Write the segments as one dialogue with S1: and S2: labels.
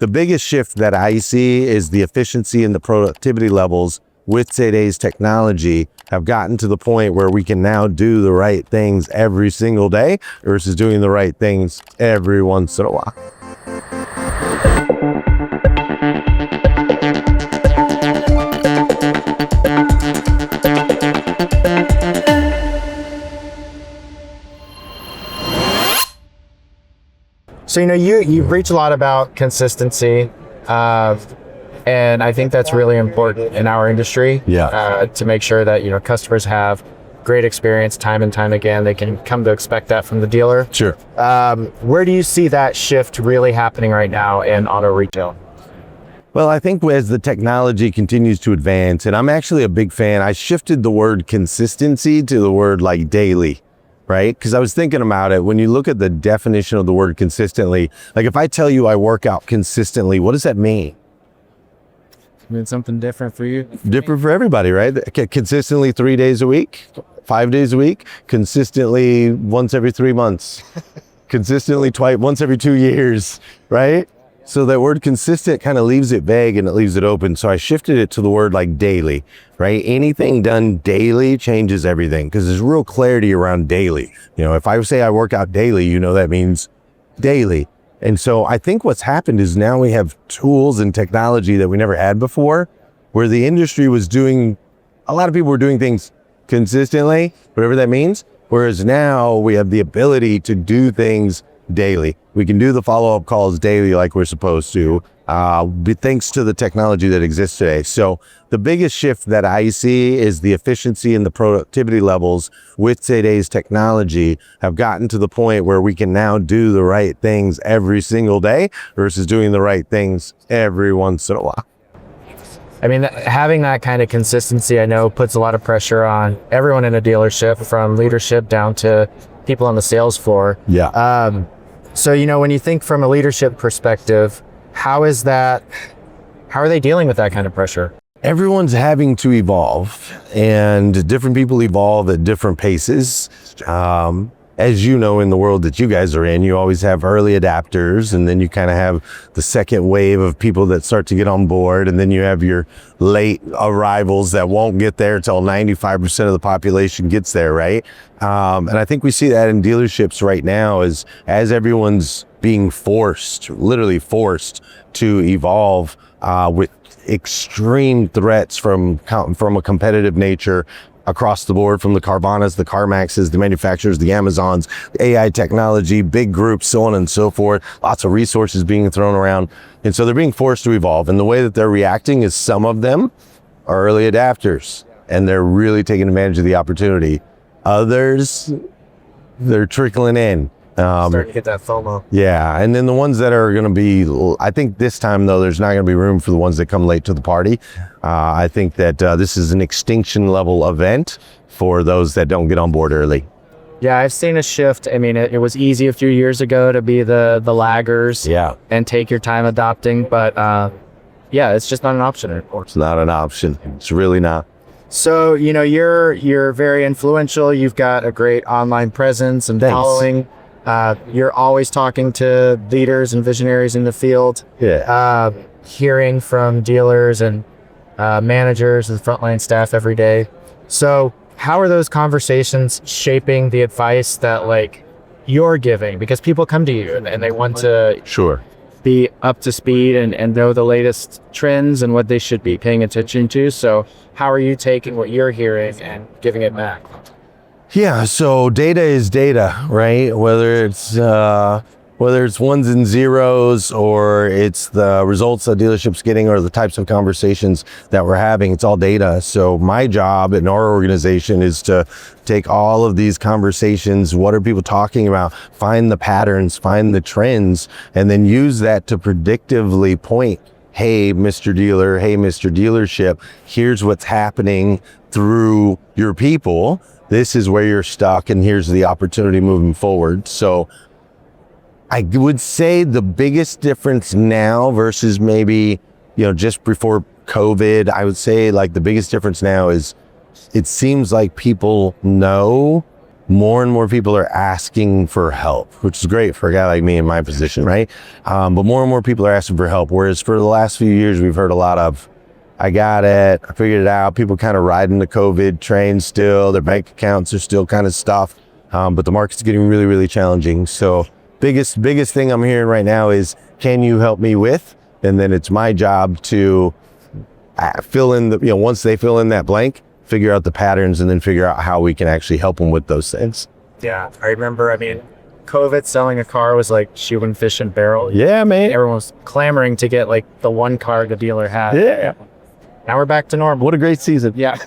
S1: The biggest shift that I see is the efficiency and the productivity levels with today's technology have gotten to the point where we can now do the right things every single day versus doing the right things every once in a while.
S2: So, you preach a lot about consistency, and I think that's really important in our industry. To make sure that, customers have great experience time and time again. They can come to expect that from the dealer.
S1: Sure.
S2: Where do you see that shift really happening right now in auto retail?
S1: Well, I think as the technology continues to advance, and I'm actually a big fan, I shifted the word consistency to the word like daily. Right? Because I was thinking about it. When you look at the definition of the word consistently, like if I tell you I work out consistently, what does that mean?
S2: It means something different for you.
S1: Different for everybody, right? Consistently 3 days a week, 5 days a week, consistently once every 3 months, consistently once every 2 years, right? So that word consistent kind of leaves it vague and it leaves it open. So I shifted it to the word like daily, right? Anything done daily changes everything because there's real clarity around daily. If I say I work out daily, that means daily. And so I think what's happened is now we have tools and technology that we never had before, where the industry was doing, a lot of people were doing things consistently, whatever that means. Whereas now we have the ability to do things daily. We can do the follow-up calls daily like we're supposed to, thanks to the technology that exists today. So the biggest shift that I see is the efficiency and the productivity levels with today's technology have gotten to the point where we can now do the right things every single day versus doing the right things every once in a while.
S2: I mean, having that kind of consistency, I know, puts a lot of pressure on everyone in a dealership, from leadership down to people on the sales floor.
S1: Yeah.
S2: So, when you think from a leadership perspective, how are they dealing with that kind of pressure?
S1: Everyone's having to evolve, and different people evolve at different paces. As you know, in the world that you guys are in, you always have early adapters, and then you kind of have the second wave of people that start to get on board, and then you have your late arrivals that won't get there till 95% of the population gets there, right? And I think we see that in dealerships right now as everyone's being literally forced to evolve with extreme threats from a competitive nature across the board, from the Carvanas, the CarMaxes, the manufacturers, the Amazons, the AI technology, big groups, so on and so forth, lots of resources being thrown around. And so they're being forced to evolve. And the way that they're reacting is some of them are early adapters and they're really taking advantage of the opportunity. Others, they're trickling in.
S2: Starting to get that FOMO.
S1: Yeah, and then the ones that are going to be, I think this time though, there's not going to be room for the ones that come late to the party. I think that this is an extinction level event for those that don't get on board early.
S2: Yeah, I've seen a shift. I mean, it was easy a few years ago to be the laggers, and take your time adopting, but it's just not an option anymore.
S1: It's not an option. It's really not.
S2: So, you're very influential. You've got a great online presence and following. You're always talking to leaders and visionaries in the field. Hearing from dealers and managers and frontline staff every day. So how are those conversations shaping the advice that you're giving? Because people come to you and they want to be up to speed and know the latest trends and what they should be paying attention to. So how are you taking what you're hearing and giving it back?
S1: Yeah, so data is data, right? Whether it's ones and zeros, or it's the results that dealership's getting, or the types of conversations that we're having, it's all data. So my job in our organization is to take all of these conversations, what are people talking about, find the patterns, find the trends, and then use that to predictively point, hey, Mr. Dealer, hey, Mr. Dealership, here's what's happening through your people. This is where you're stuck, and here's the opportunity moving forward. So I would say the biggest difference now versus maybe, just before COVID, I would say the biggest difference now is it seems like people know more and more people are asking for help, which is great for a guy like me in my position, right? But more and more people are asking for help. Whereas for the last few years, we've heard a lot of, I got it, I figured it out. People kind of riding the COVID train still. Their bank accounts are still kind of stuff. But the market's getting really, really challenging. So biggest thing I'm hearing right now is, can you help me with? And then it's my job to fill in the, once they fill in that blank, figure out the patterns and then figure out how we can actually help them with those things.
S2: Yeah, I remember, COVID selling a car was like shooting fish in barrel.
S1: Yeah, man.
S2: Everyone was clamoring to get like the one car the dealer had.
S1: Yeah.
S2: Now we're back to normal.
S1: What a great season.
S2: Yeah.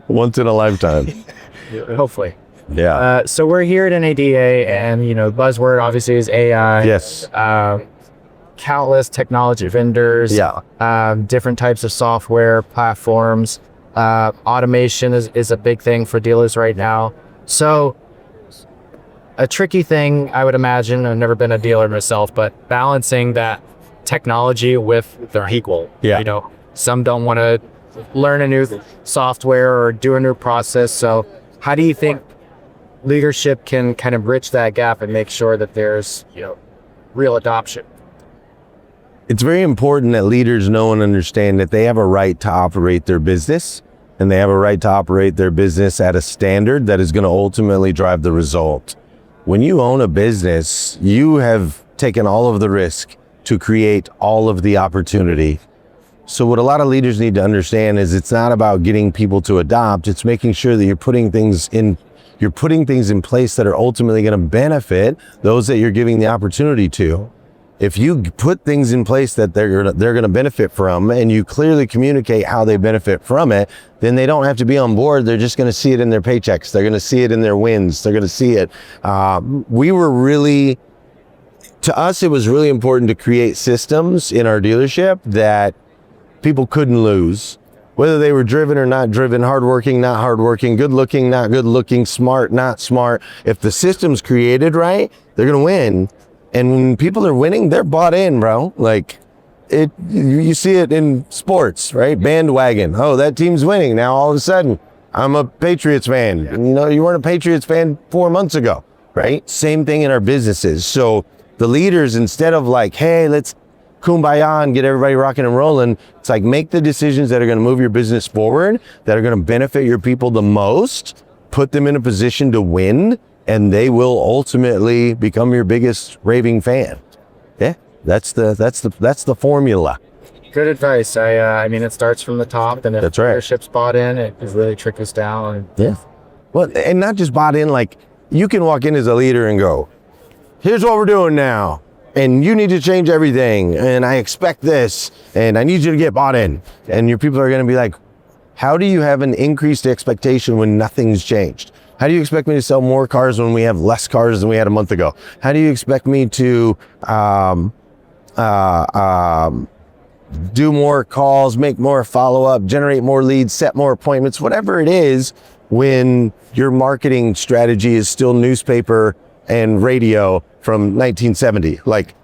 S1: Once in a lifetime.
S2: Hopefully.
S1: Yeah.
S2: So we're here at NADA, and buzzword obviously is AI.
S1: Yes.
S2: Countless technology vendors.
S1: Yeah.
S2: Different types of software platforms. Automation is a big thing for dealers right now. So a tricky thing, I would imagine, I've never been a dealer myself, but balancing that technology with their equal.
S1: Yeah.
S2: Some don't want to learn a new software or do a new process. So how do you think leadership can kind of bridge that gap and make sure that there's, real adoption?
S1: It's very important that leaders know and understand that they have a right to operate their business, and they have a right to operate their business at a standard that is going to ultimately drive the result. When you own a business, you have taken all of the risk to create all of the opportunity. So what a lot of leaders need to understand is it's not about getting people to adopt, it's making sure that you're putting things in place that are ultimately going to benefit those that you're giving the opportunity to. If you put things in place that they're going to benefit from, and you clearly communicate how they benefit from it, then they don't have to be on board. They're just going to see it in their paychecks. They're going to see it in their wins. They're going to see it. To us, it was really important to create systems in our dealership that people couldn't lose. Whether they were driven or not driven, hardworking, not hardworking, good looking, not good looking, smart, not smart. If the system's created right, they're going to win. And when people are winning, they're bought in, bro. Like you see it in sports, right? Bandwagon. Oh, that team's winning. Now all of a sudden, I'm a Patriots fan. Yeah. You weren't a Patriots fan 4 months ago, right? Same thing in our businesses. So the leaders, instead of like, hey, let's kumbaya and get everybody rocking and rolling, it's like, make the decisions that are going to move your business forward, that are going to benefit your people the most, put them in a position to win, and they will ultimately become your biggest raving fan. Yeah, that's the formula.
S2: Good advice. It starts from the top, and if
S1: that's right.
S2: Leadership's bought in, it really trickles down.
S1: Yeah. Well, and not just bought in, like you can walk in as a leader and go, here's what we're doing now, and you need to change everything, and I expect this, and I need you to get bought in. And your people are going to be like, how do you have an increased expectation when nothing's changed? How do you expect me to sell more cars when we have less cars than we had a month ago? How do you expect me to do more calls, make more follow-up, generate more leads, set more appointments, whatever it is, when your marketing strategy is still newspaper and radio from 1970? Like,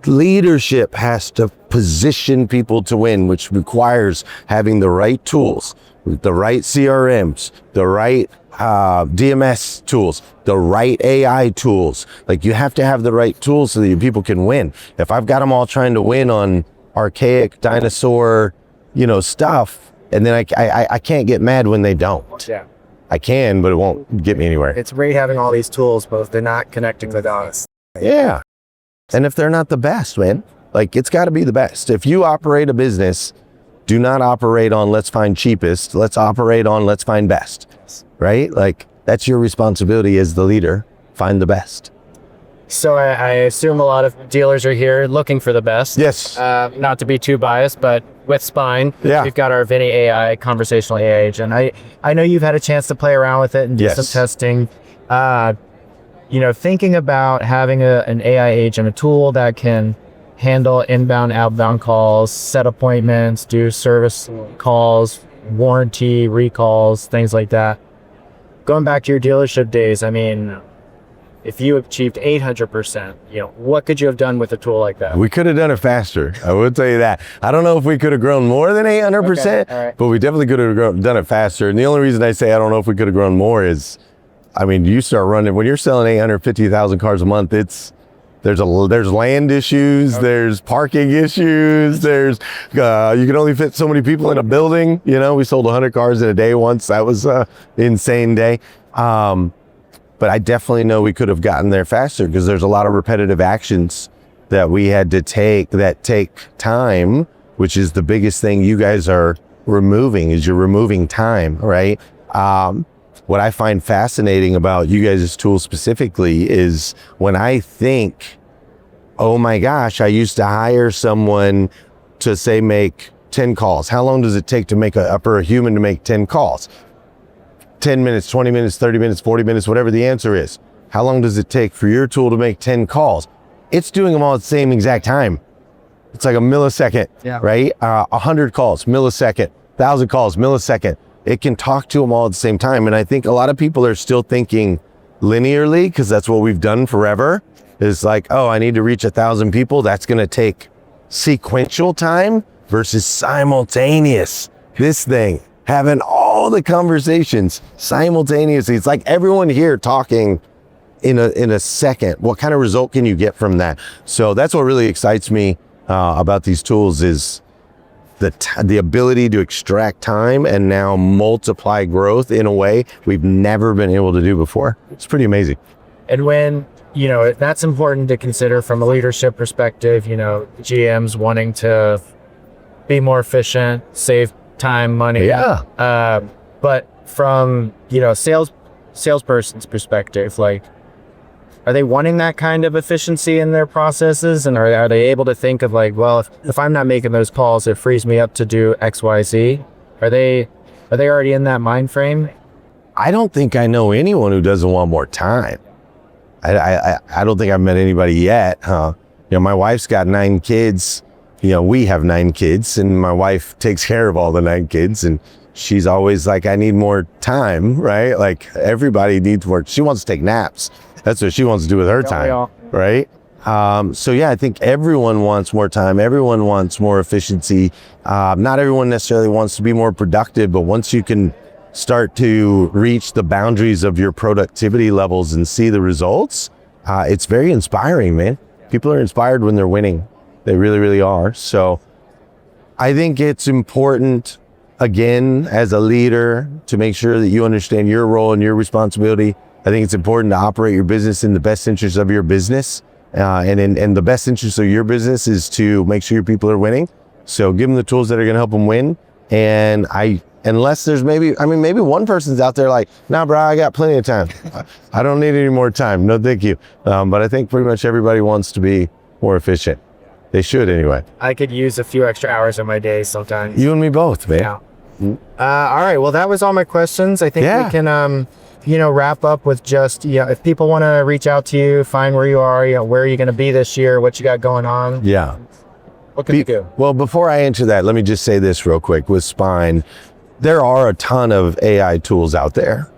S1: leadership has to position people to win, which requires having the right tools, the right CRMs, the right DMS tools, the right AI tools. Like, you have to have the right tools so that your people can win. If I've got them all trying to win on archaic dinosaur, stuff, and then I can't get mad when they don't.
S2: Yeah.
S1: I can, but it won't get me anywhere.
S2: It's great having all these tools, but they're not connecting the dots.
S1: Yeah. And if they're not the best, man, like, it's got to be the best. If you operate a business, do not operate on let's find cheapest. Let's operate on let's find best, right? Like, that's your responsibility as the leader. Find the best.
S2: So I assume a lot of dealers are here looking for the best.
S1: Yes.
S2: Not to be too biased, but with Spyne, we've got our Vini AI, conversational AI agent. I know you've had a chance to play around with it and do some testing. Thinking about having an AI agent, a tool that can handle inbound, outbound calls, set appointments, do service calls, warranty, recalls, things like that. Going back to your dealership days, if you achieved 800%, what could you have done with a tool like that?
S1: We could have done it faster. I will tell you that. I don't know if we could have grown more than 800%,
S2: right.
S1: but we definitely could have done it faster. And the only reason I say I don't know if we could have grown more is, I mean, you start running, when you're selling 850,000 cars a month, there's land issues, there's parking issues, there's, you can only fit so many people in a building. We sold 100 cars in a day once. That was an insane day. But I definitely know we could have gotten there faster because there's a lot of repetitive actions that we had to take that take time, which is the biggest thing you guys are removing, is you're removing time, right? What I find fascinating about you guys' tool specifically is when I think, oh my gosh, I used to hire someone to say make 10 calls. How long does it take to for a human to make 10 calls? 10 minutes, 20 minutes, 30 minutes, 40 minutes, whatever the answer is. How long does it take for your tool to make 10 calls? It's doing them all at the same exact time. It's like a millisecond, right? 100 calls, millisecond, 1,000 calls, millisecond. It can talk to them all at the same time. And I think a lot of people are still thinking linearly because that's what we've done forever. It's like, oh, I need to reach 1,000 people. That's going to take sequential time versus simultaneous. This thing, having all the conversations simultaneously. It's like everyone here talking in a second. What kind of result can you get from that? So that's what really excites me about these tools is the ability to extract time and now multiply growth in a way we've never been able to do before. It's pretty amazing.
S2: And when, that's important to consider from a leadership perspective, GMs wanting to be more efficient, save time, money.
S1: Yeah.
S2: But from, salesperson's perspective, like, are they wanting that kind of efficiency in their processes? And are they able to think of like, well, if I'm not making those calls, it frees me up to do X, Y, Z? Are they already in that mind frame?
S1: I don't think I know anyone who doesn't want more time. I don't think I've met anybody yet. My wife's got 9 kids. We have 9 kids and my wife takes care of all the 9 kids and she's always like, I need more time, right? Like everybody needs more. She wants to take naps. That's what she wants to do with her time, right? So yeah, I think everyone wants more time. Everyone wants more efficiency. Not everyone necessarily wants to be more productive, but once you can start to reach the boundaries of your productivity levels and see the results, it's very inspiring, man. People are inspired when they're winning. They really, really are. So I think it's important, again, as a leader, to make sure that you understand your role and your responsibility. I think it's important to operate your business in the best interest of your business. And the best interest of your business is to make sure your people are winning. So give them the tools that are going to help them win. And unless there's maybe one person's out there like, nah, bro, I got plenty of time. I don't need any more time. No, thank you. But I think pretty much everybody wants to be more efficient. They should anyway.
S2: I could use a few extra hours of my day sometimes.
S1: You and me both, man.
S2: Yeah. All right. Well, that was all my questions. I think we can, wrap up with just, if people want to reach out to you, find where you are, where are you going to be this year, what you got going on?
S1: Yeah.
S2: What can you do?
S1: Well, before I answer that, let me just say this real quick with Spyne. There are a ton of AI tools out there.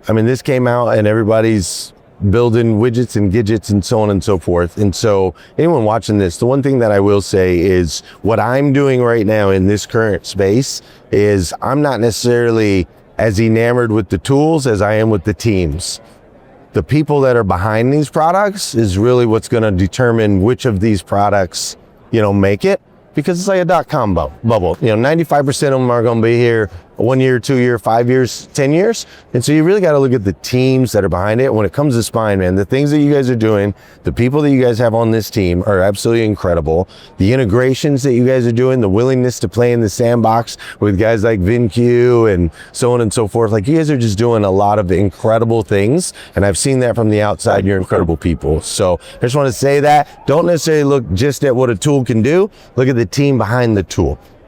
S1: I mean, this came out and everybody's building widgets and gadgets and so on and so forth. And so anyone watching this, the one thing that I will say is what I'm doing right now in this current space is I'm not necessarily as enamored with the tools as I am with the teams. The people that are behind these products is really what's going to determine which of these products, make it, because it's like a .com bubble. 95% of them are going to be here 1 year, 2 year, 5 years, 10 years. And so you really got to look at the teams that are behind it. When it comes to Spyne, man, the things that you guys are doing, the people that you guys have on this team are absolutely incredible. The integrations that you guys are doing, the willingness to play in the sandbox with guys like VinQ and so on and so forth. Like, you guys are just doing a lot of incredible things. And I've seen that from the outside. You're incredible people. So I just want to say that. Don't necessarily look just at what a tool can do. Look at the team behind the tool.